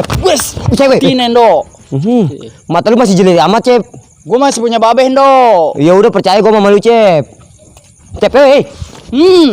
Cep, wes, cewek. Tinen do. Mata lu masih jelek amat, Cep. Gue masih punya babeh do. Ya udah percaya gua sama lu, Cep. Cep,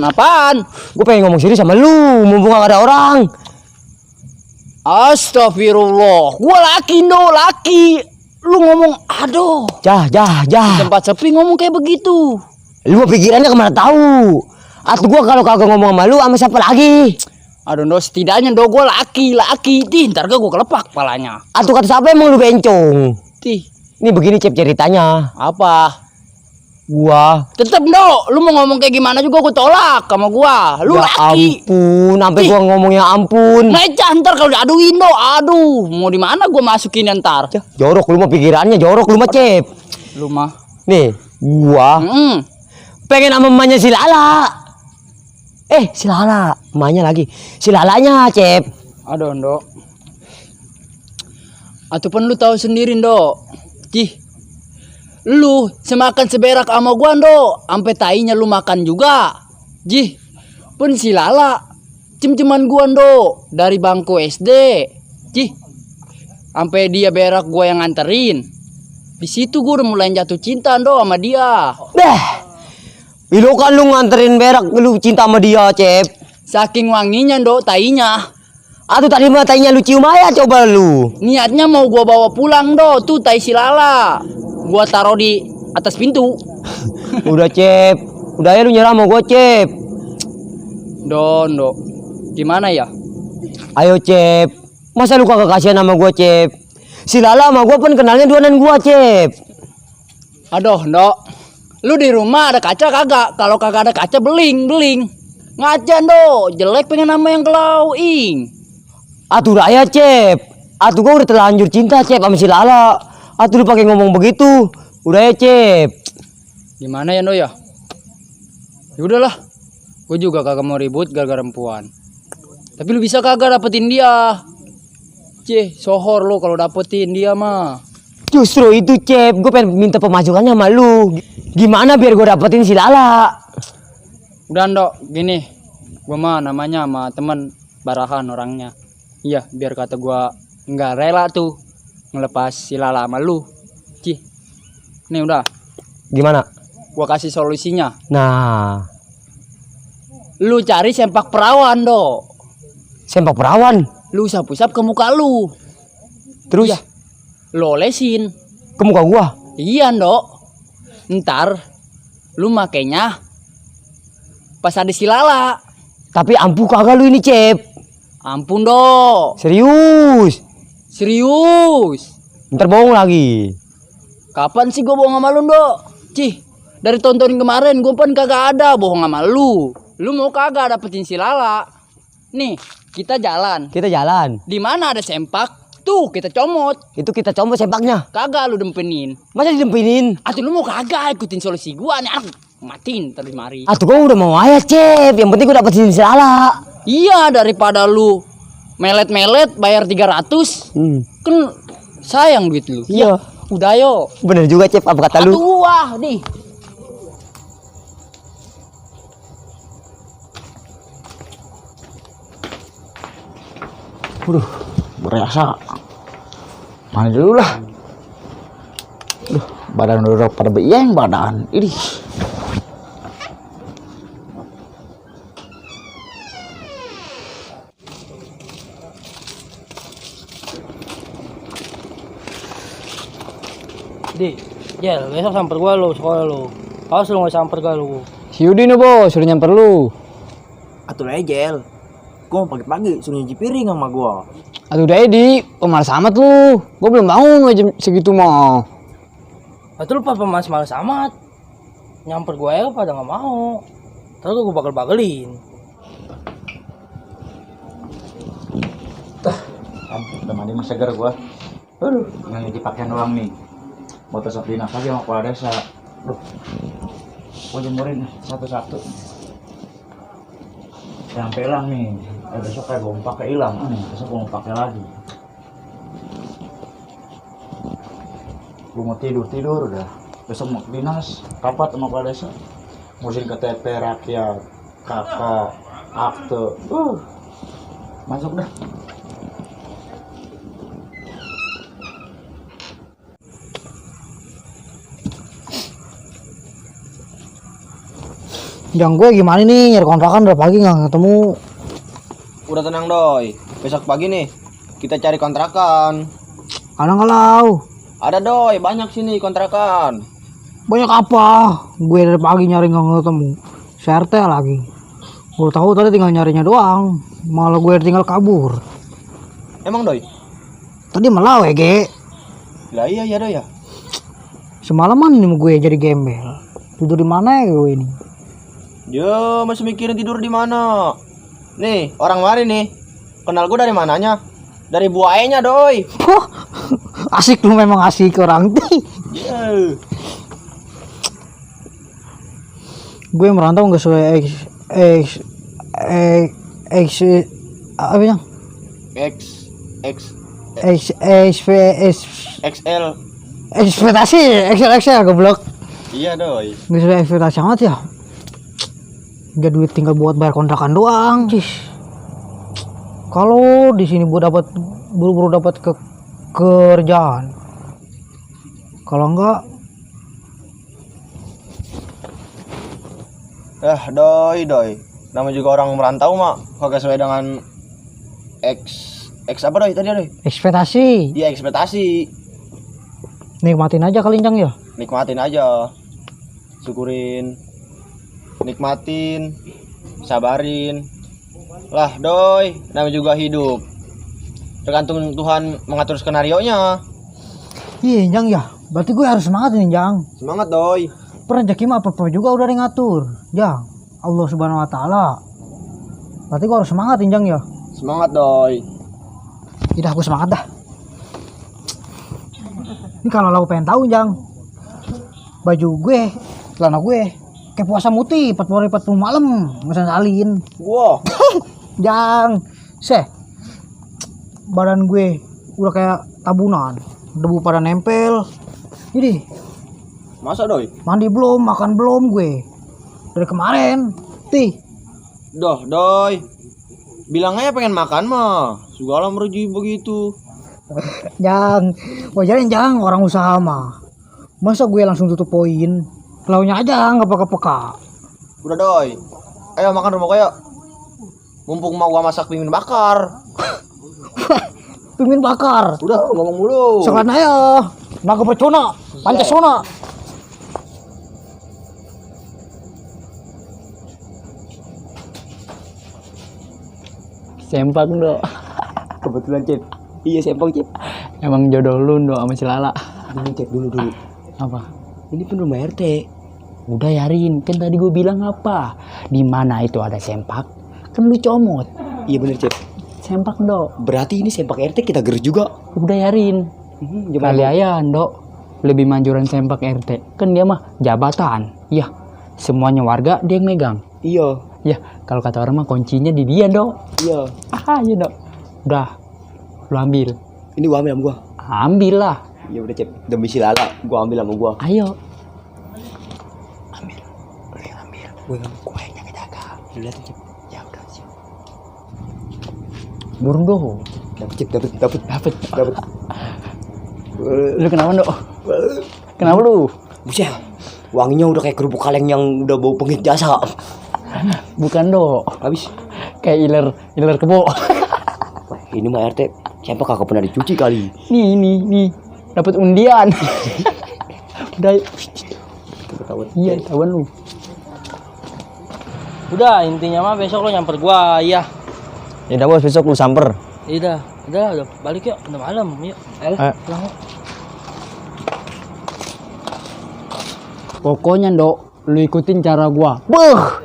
Apaan? Gue pengen ngomong serius sama lu, mumpung gak ada orang. Astagfirullah, gua laki do, laki. Lu ngomong, aduh. Jah. Tempat sepi ngomong kayak begitu. Lu pikirannya kemana tahu? Atau gua kalau kagak ngomong sama lu sama siapa lagi? Aduh do, setidaknya do gua laki. Tih, ntar gua kelepak palanya. Atau kata siapa emang lu bencong? Tih, Ini begini, Cep, ceritanya. apa? Gua Tetep do, lu mau ngomong kayak gimana juga gua tolak sama gua. Lu ya laki. ampun, sampai Ih. gua ngomongnya ampun. Meja ntar kalau diaduin do, aduh, mau di mana gua masukin ntar? Jorok lu mah pikirannya, jorok lu mah, Cep. Lu mah. Nih, gua pengen sama emaknya si Lala. Si Lala, emaknya lagi. Si Lalanya, Cep. Aduh, do. Ataupun lu tahu sendiri, do. Cih. Lu semakan seberak sama gua, do. Sampai tainya lu makan juga. Jih. Pun si Lala cem-ceman gua, do. Dari bangku SD. Jih. Sampai dia berak gua yang nganterin. Di situ gua udah mulai jatuh cinta, do, sama dia. Lu kan lu nganterin berak, lu cinta sama dia, Cep. Saking wanginya, do, tainya. Aduh tadi mah tainya lu cium aja coba lu. Niatnya mau gua bawa pulang, do. Tuh tai si Lala. Gua taruh di atas pintu. Udah, Cep. Udah ya lu nyerah sama gua, Cep. Do. Gimana ya? Ayo, Cep. Masa lu kagak kasihan sama gua, Cep? Si Lala sama gua pun kenalnya duanan gua, Cep. Aduh, do. Lu di rumah ada kaca kagak? Kalau kagak ada kaca beling. Ngaca, do. Jelek pengen nama yang glowing. Atuh raya, Cep. Atuh gua udah terlanjur cinta, Cep, sama si Lala. Atuh lu pakai ngomong begitu. Udah ya, Cep. Gimana ya, do ya? Ya udahlah. Gue juga kagak mau ribut gara-gara perempuan. Tapi lu bisa kagak dapetin dia? Sohor lu kalau dapetin dia mah. Justru itu, Cep. Gue pengen minta pemasukannya sama lu. Gimana biar gue dapetin si Lala? Udah, do. Gini. Gue mah namanya sama temen barahan orangnya. Iya, biar kata gue nggak rela tuh ngelepas si Lala sama lu. Nih udah. Gimana? Gua kasih solusinya. Nah, Lu cari sempak perawan, do. sempak perawan. Lu usap-usap ke muka lu. Terus Iya. Lu olesin. ke muka gua. Iya, do. Ntar lu makainya pas ada si Lala. Tapi ampuh kagak lu ini, Cep. Ampun, do. Serius. Ntar bohong lagi. Kapan sih gua bohong sama lu, do? Dari tontonin kemarin gua pun kagak ada bohong sama lu. Lu mau kagak dapetin si Lala? Nih, kita jalan. Di mana ada sempak? Tuh, kita comot. Itu kita comot sempaknya. Kagak lu dempenin. Masa didempinin? Atuh lu mau kagak ikutin solusi gua nih anak matiin terus mari. Atuh gua udah mau aja, Cep. Yang penting gua dapetin si Lala. Iya, daripada lu melet bayar 300. Kan sayang duit lu. Iya. Udah yo. Bener juga, Cep, apa kata lu? Atuh wah, nih. Berasa mandi dulu lah. Badan udah pada beyeng badan ini. Jel, besok samper gua lu sekolah lu. Awas lu nggak samper gua lu. Si Yudi nih bos, suruh nyamper lu. Atuh Jel, gua mau pagi-pagi suruh nyuci piring sama gua. Aduh udah Edi, pemalas amat lu. Gua belum bangun jam segitu mah. Atuh lu pemalas amat. Nyamper gua ya pada nggak mau. Terus gua bagel-bagelin. Udah mandi mas segar gua. Aduh, yang nyuci pakaian doang nih. Mau tesap dinas lagi sama kepala desa. Gua jemurin satu-satu. Yang hilang nih. Besok kayak gua mau pakai hilang. Besok gua mau pakai lagi. Gua mau tidur udah. Besok mau dinas, rapat sama kepala desa. Ngurusin KTP rakyat, kakak, akte. Masuk dah. Jang gue gimana nih nyari kontrakan udah pagi nggak ketemu. Udah tenang doi. Besok pagi nih kita cari kontrakan. Kadang kalau Ada doi, banyak sini kontrakan. banyak apa? Gue dari pagi nyari nggak ketemu. CRT lagi. Gue tahu tadi tinggal nyarinya doang. Malah gue tinggal kabur. Emang doi? Tadi malah WG. Lah iya ya doi ya. Semalaman nih gue jadi gembel. Tidur di mana ya gue ini? Yo, masih mikirin tidur di mana? Nih, orang mari nih. Kenal gue dari mananya? Dari buahnya doi. Wah, asik lu memang asik orang. Yeah. Gue merantau nggak sesuai X apa ya? X XL. Ekspektasi XL goblok. Iya doi. Nggak sesuai ekspektasi amat ya. Gak duit tinggal buat bayar kontrakan doang. Kalau di sini buat dapat buru-buru dapat kerjaan. Kalau enggak Doi. Nama juga orang merantau mah kagak sesuai dengan X apa doi tadi doi? ekspektasi. Iya, ekspektasi. Nikmatin aja kali Jang ya. Nikmatin aja. Syukurin. Nikmatin. Sabarin. Lah doi, namanya juga hidup. Tergantung Tuhan mengatur skenarionya. Iya Jang ya. Berarti gue harus semangat nih Jang. Semangat doi. Rezeki mah apa juga udah ngatur. Jang, Allah Subhanahu wa taala. Berarti gue harus semangat nih Jang ya. Semangat doi. Udah gue semangat dah. Ini kalau lo pengen tahu Jang, baju gue, celana gue kayak puasa muti 40 malam nggak usah salin. Wow. Jang, badan gue udah kayak tabunan, debu pada nempel. Jadi Masa doi? mandi belum, makan belum gue dari kemarin. Doh doi. Bilang aja pengen makan mah. Segala merujuk begitu. Jang, wajarin Jang orang usaha mah. Masa gue langsung tutup poin? Launya aja nggak peka-peka. Udah doi. Ayo makan rumah yuk. Mumpung mau gua masak pingin bakar. Pingin bakar. Udah ngomong mulu. Sekalian aja. Naga pecona, Pancasona. Sempak do. Kebetulan Cep. Iya sempong Cep. Emang jodoh lu do sama si Lala. Dulu Cep dulu. Apa? Ini pun rumah RT. Udah Yarin, kan tadi gue bilang apa? Di mana itu ada sempak? Kan lu comot. Iya bener Cep. Sempak do. Berarti ini sempak RT kita gerus juga. Udah Yarin. Kali aja do. Lebih manjuran sempak RT. Kan dia mah jabatan. Ya, semuanya warga dia yang megang. Iya. Ya, kalau kata orang mah kuncinya di dia do. Iya. Iya do. Udah, lu ambil. Ini gua ambil sama gua. Ambil lah. Ya udah Cep. Demi si Lala, gua ambil sama gua. Ayo. Gua yang jaga-jaga. Lihat Cep. Ya udah siap. Burung do. Dapet Cep, dapet. Lu kenapa do? Kenapa lu? Buset. Wanginya udah kayak kerupuk kaleng yang udah bau pengit jasa. Bukan do. Habis. Kayak iler kebo. Ini mah RT. Siapa kagak pernah dicuci kali. Nih. Dapat undian. Udah. Ketahuan. Iya, ketahuan lu. Udah, intinya mah besok lo nyamper gua, iya. Ya udah bos, besok lu samper. Udah, balik yuk, udah malam, yuk. Pulang yuk. Pokoknya Dok, lu ikutin cara gua.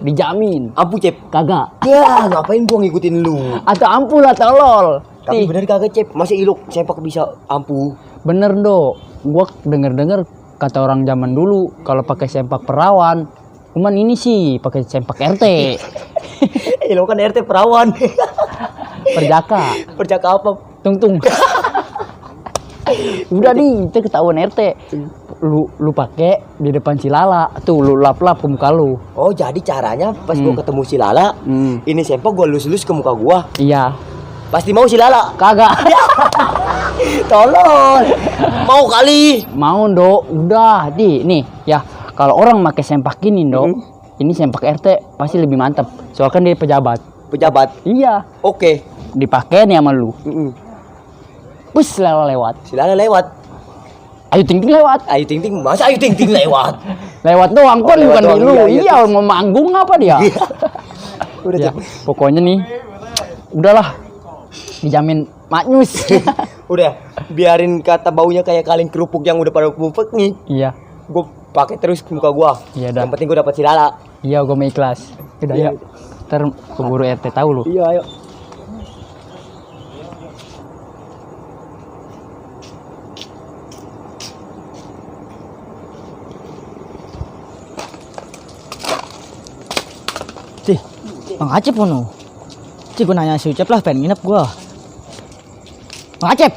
Dijamin. Ampu Cep. Kagak. Ya ngapain gua ngikutin lu. Atau ampuh lah tolol. Tapi Nih, bener kagak Cep. Masa iluk sempak bisa ampuh. bener Dok. Gua denger kata orang zaman dulu kalau pakai sempak perawan. Cuman ini sih pakai sempak RT. Iluk kan RT perawan. Perjaka. Percaka apa? Tung. Udah nih, itu ketahuan RT. Lu pakai di depan si Lala. Tuh lu lap-lap ke muka lu. Oh jadi caranya pas gua ketemu si Lala, ini sempak gua lus-lus ke muka gua. Iya. Pasti mau si Lala. Kagak. Tolong. Mau kali. Mau Dok. Udah nih ya. Kalau orang pakai sempak gini Dok, ini sempak RT pasti lebih mantap. Soalnya kan dia pejabat. Pejabat. Iya. Oke. Dipakai nih sama lu. Bus lewat. Si Lala lewat. Ayu Ting Ting lewat. Ayu Ting Ting, masa Ayu Ting Ting lewat? Lewat doang pun lewat bukan doang, lu. iya. Iya, mau manggung apa dia? Udah Ya, Cep. pokoknya nih. Udahlah. Dijamin maknyus. Udah, biarin kata baunya kayak kaleng kerupuk yang udah pada bufek nih. Iya. Gue pakai terus ke muka gua. Iya dah. Yang penting gue dapat si Lala. Iya, gue mau ikhlas. Udah Iya. yuk. Ntar keburu RT tahu lu. Iya, ayo. Cih, Bang Acep ono. Cih, gue nanya si Ucep lah, pengen nginep gua. Bang Acep.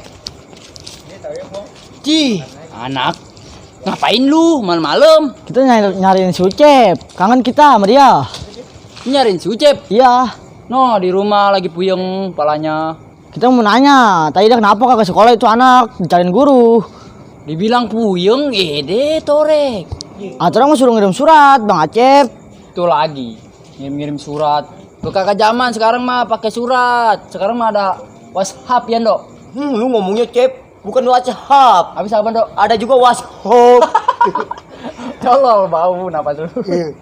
Cih, anak. Ngapain lu malam-malam? Kita nyariin si Ucep. Kangen kita sama dia. Nyariin si Ucep. Iya. No, di rumah lagi puyeng palanya. Kita mau nanya, tadi dia kenapa kagak sekolah itu anak dicariin guru. Dibilang puyeng, deh torek. Aturan mau suruh ngirim surat, Bang Acep. Itu lagi ngirim-ngirim surat. Tuh kakak zaman sekarang mah pakai surat. Sekarang mah ada WhatsApp ya, Dok. Lu ngomongnya Cep, bukan WhatsApp. Habis apa, Dok? Ada juga WhatsApp. Tolol bau napa tuh?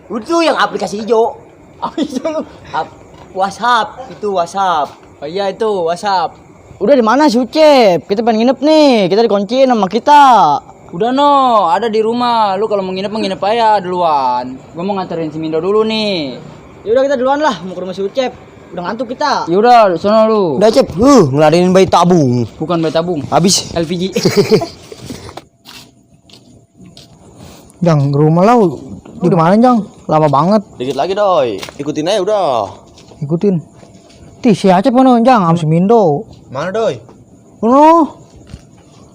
Itu yang aplikasi hijau. Habis lu. WhatsApp, itu WhatsApp. Oh iya itu WhatsApp. Udah di mana si Ucep? Kita pengen nginep nih. Kita dikunciin sama kita. Udah no, ada di rumah. Lu kalau mau nginep aja duluan. Gua mau nganterin si Mindo dulu nih. Yaudah kita duluan lah, mau ke rumah si Ucep. Udah ngantuk kita. Yaudah, sono lu. Udah Cep, ngeladenin bayi tabung. Bukan bayi tabung, Habis. LPG. Jang, ke rumah lah. Di mana Jang? Lama banget. Dikit lagi doi. Ikutin aja udah. Ikutin. Ti si Acep mana Jang? Sama si Mindo. Mana doi? Ono.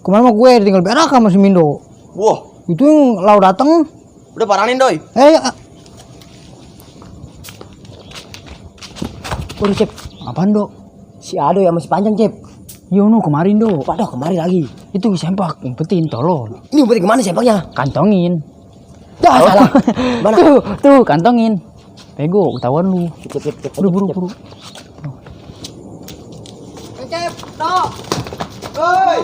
Kemarin mah gue tinggal berak sama si Mindo. Wah, Itu yang lau dateng. udah paranin doi. Waduh Cep, apaan Dok? Si Ado yang masih panjang Cep. Yono kemarin do. Waduh kemari lagi. Itu sempak, umpetin tolol. Ini umpetin kemana sempaknya? Kantongin. Dah salah. Mana? Tuh, kantongin. Pego, ketahuan lu. Cep. Buru. Cep, Dok. Hei.